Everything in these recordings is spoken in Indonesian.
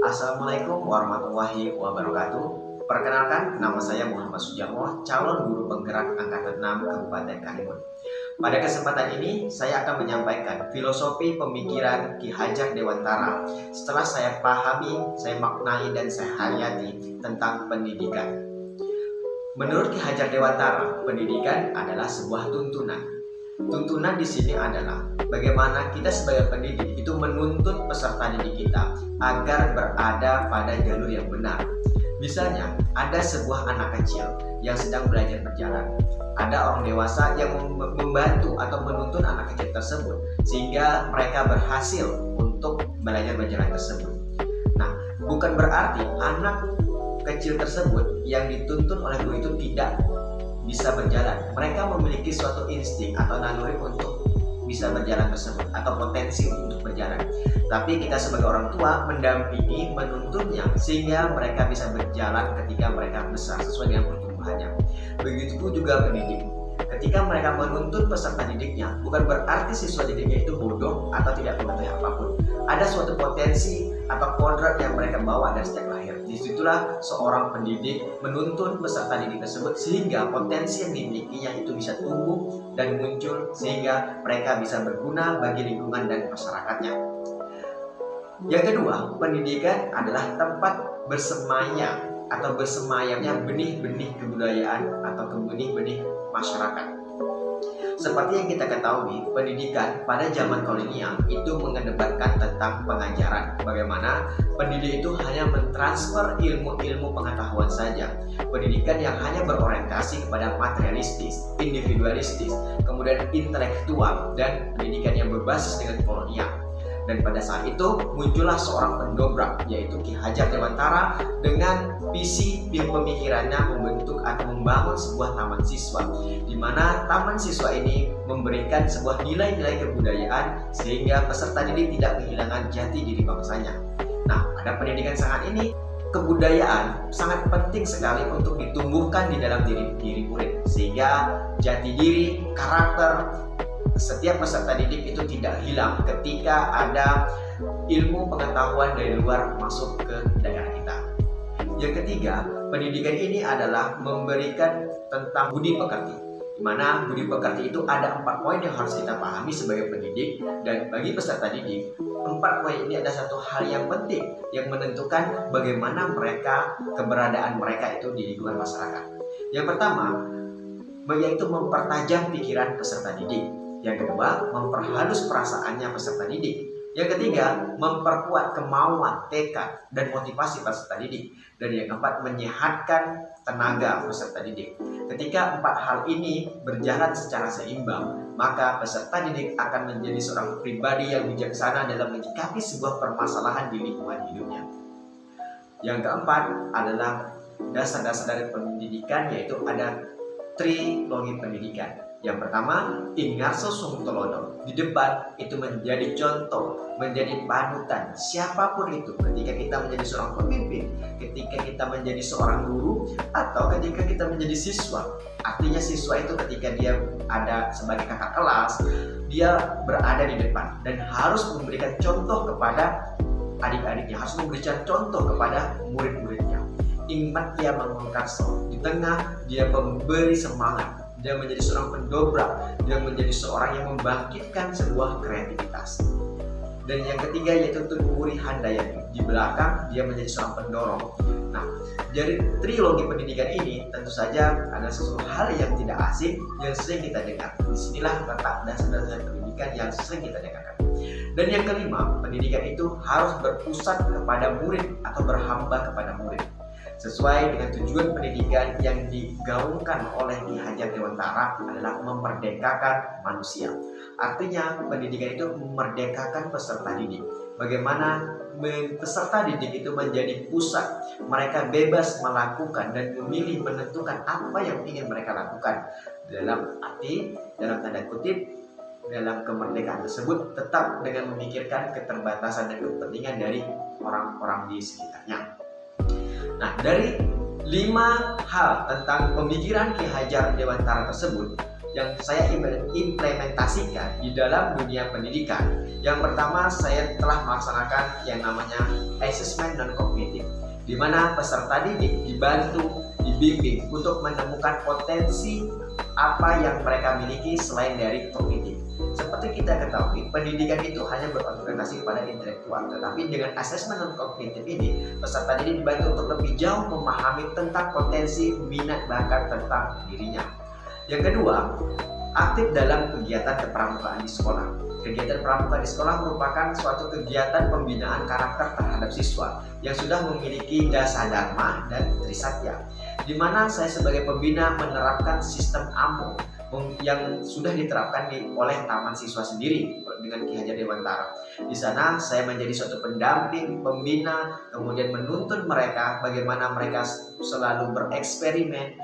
Assalamualaikum warahmatullahi wabarakatuh. Perkenalkan, nama saya Muhammad Sujarwo, calon guru penggerak angkatan 6 Kabupaten Karimun. Pada kesempatan ini, saya akan menyampaikan filosofi pemikiran Ki Hajar Dewantara setelah saya pahami, saya maknai, dan saya hayati tentang pendidikan. Menurut Ki Hajar Dewantara, pendidikan adalah sebuah tuntunan. Tuntunan di sini adalah bagaimana kita sebagai pendidik itu menuntut peserta didik kita agar berada pada jalur yang benar. Misalnya, ada sebuah anak kecil yang sedang belajar berjalan. Ada orang dewasa yang membantu atau menuntun anak kecil tersebut sehingga mereka berhasil untuk belajar berjalan tersebut. Nah, bukan berarti anak kecil tersebut yang dituntun oleh guru itu tidak bisa berjalan. Mereka memiliki suatu insting atau naluri untuk bisa berjalan tersebut atau potensi untuk berjalan. Tapi kita sebagai orang tua mendampingi, menuntunnya sehingga mereka bisa berjalan ketika mereka besar sesuai dengan pertumbuhannya. Begitu juga pendidik. Ketika mereka menuntun peserta didiknya, bukan berarti siswa didiknya itu bodoh atau tidak mengetahui apapun. Ada suatu potensi atau kodrat yang mereka bawa dari sejak lahir. Disitulah seorang pendidik menuntun peserta didik tersebut sehingga potensi yang dimilikinya itu bisa tumbuh dan muncul sehingga mereka bisa berguna bagi lingkungan dan masyarakatnya. Yang kedua, pendidikan adalah tempat bersemayam atau bersemayamnya benih-benih kebudayaan atau benih-benih masyarakat. Seperti yang kita ketahui, pendidikan pada zaman kolonial itu mengedepankan tentang pengajaran. Bagaimana pendidik itu hanya mentransfer ilmu-ilmu pengetahuan saja. Pendidikan yang hanya berorientasi kepada materialistis, individualistis, kemudian intelektual, dan pendidikan yang berbasis dengan kolonial. Dan pada saat itu muncullah seorang pendobrak, yaitu Ki Hajar Dewantara dengan visi pemikirannya membentuk atau membangun sebuah taman siswa, di mana taman siswa ini memberikan sebuah nilai-nilai kebudayaan sehingga peserta didik tidak kehilangan jati diri bangsanya. Nah, pada pendidikan sangat ini kebudayaan sangat penting sekali untuk ditumbuhkan di dalam diri murid sehingga jati diri, karakter setiap peserta didik itu tidak hilang ketika ada ilmu pengetahuan dari luar masuk ke daerah kita. Yang ketiga, pendidikan ini adalah memberikan tentang budi pekerti, di mana budi pekerti itu ada 4 poin yang harus kita pahami sebagai pendidik, dan bagi peserta didik 4 poin ini ada satu hal yang penting yang menentukan bagaimana keberadaan mereka itu di lingkungan masyarakat. Yang pertama, yaitu mempertajam pikiran peserta didik. Yang kedua, memperhalus perasaannya peserta didik. Yang ketiga, memperkuat kemauan, tekad, dan motivasi peserta didik. Dan yang keempat, menyehatkan tenaga peserta didik. Ketika 4 hal ini berjalan secara seimbang, maka peserta didik akan menjadi seorang pribadi yang bijaksana dalam menyikapi sebuah permasalahan di lingkungan hidupnya. Yang keempat adalah dasar-dasar dari pendidikan, yaitu ada trilogi pendidikan. Yang pertama, ingarso sungtolodo. Di depan itu menjadi contoh, menjadi panutan siapapun itu. Ketika kita menjadi seorang pemimpin, ketika kita menjadi seorang guru, atau ketika kita menjadi siswa. Artinya siswa itu ketika dia ada sebagai kakak kelas, dia berada di depan dan harus memberikan contoh kepada adik-adiknya, harus memberikan contoh kepada murid-muridnya. Ingat dia mengungkarso, di tengah dia memberi semangat. Dia menjadi seorang pendobrak, dia menjadi seorang yang membangkitkan sebuah kreativitas. Dan yang ketiga yaitu tungguri handayani, di belakang dia menjadi seorang pendorong. Nah, dari trilogi pendidikan ini tentu saja ada sesuatu hal yang tidak asing yang sering kita dengar. Disinilah letak dasar-dasar pendidikan yang sering kita dengarkan. Dan yang kelima, pendidikan itu harus berpusat kepada murid atau berhamba kepada murid, sesuai dengan tujuan pendidikan yang digaungkan oleh Ki Hajar Dewantara adalah memerdekakan manusia. Artinya pendidikan itu memerdekakan peserta didik. Bagaimana peserta didik itu menjadi pusat, mereka bebas melakukan dan memilih menentukan apa yang ingin mereka lakukan. Dalam tanda kutip, dalam kemerdekaan tersebut tetap dengan memikirkan keterbatasan dan kepentingan dari orang-orang di sekitarnya. Nah, dari 5 hal tentang pemikiran Ki Hajar Dewantara tersebut, yang saya implementasikan di dalam dunia pendidikan. Yang pertama, saya telah melaksanakan yang namanya assessment non-kognitif, di mana peserta didik dibantu, dibimbing untuk menemukan potensi apa yang mereka miliki selain dari kognitif. Seperti kita ketahui, pendidikan itu hanya berorientasi pada intelektual, tetapi dengan asesmen non-kognitif ini, peserta didik dibantu untuk lebih jauh memahami tentang potensi, minat, bakat tentang dirinya. Yang kedua, aktif dalam kegiatan kepramukaan di sekolah. Kegiatan pramuka di sekolah merupakan suatu kegiatan pembinaan karakter terhadap siswa yang sudah memiliki dasa dharma dan trisatya, di mana saya sebagai pembina menerapkan sistem AMO yang sudah diterapkan oleh Taman Siswa sendiri dengan Ki Hajar Dewantara. Di sana saya menjadi suatu pendamping, pembina, kemudian menuntun mereka bagaimana mereka selalu bereksperimen,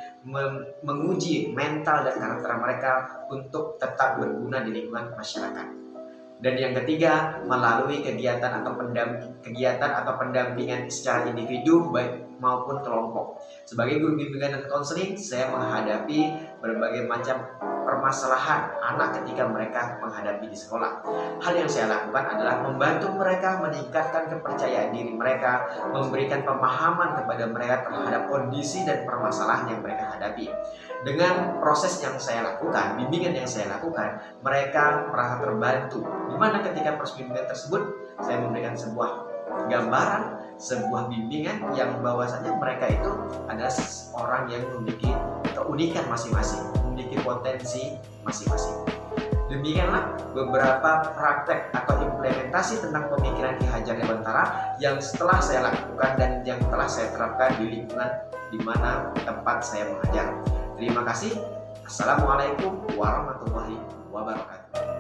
menguji mental dan karakter mereka untuk tetap berguna di lingkungan masyarakat. Dan yang ketiga, melalui kegiatan atau pendampingan secara individu baik maupun kelompok. Sebagai guru bimbingan dan konseling, saya menghadapi berbagai macam permasalahan anak ketika mereka menghadapi di sekolah. Hal yang saya lakukan adalah membantu mereka meningkatkan kepercayaan diri mereka, memberikan pemahaman kepada mereka terhadap kondisi dan permasalahan yang mereka hadapi. Dengan proses yang saya lakukan, bimbingan yang saya lakukan, mereka merasa terbantu. Di mana ketika proses bimbingan tersebut, saya memberikan sebuah gambaran, sebuah bimbingan yang bahwasanya mereka itu adalah orang yang memiliki keunikan masing-masing, memiliki potensi masing-masing. Demikianlah beberapa praktek atau implementasi tentang pemikiran Ki Hajar Dewantara yang setelah saya lakukan dan yang telah saya terapkan di lingkungan di mana tempat saya mengajar. Terima kasih. Assalamualaikum warahmatullahi wabarakatuh.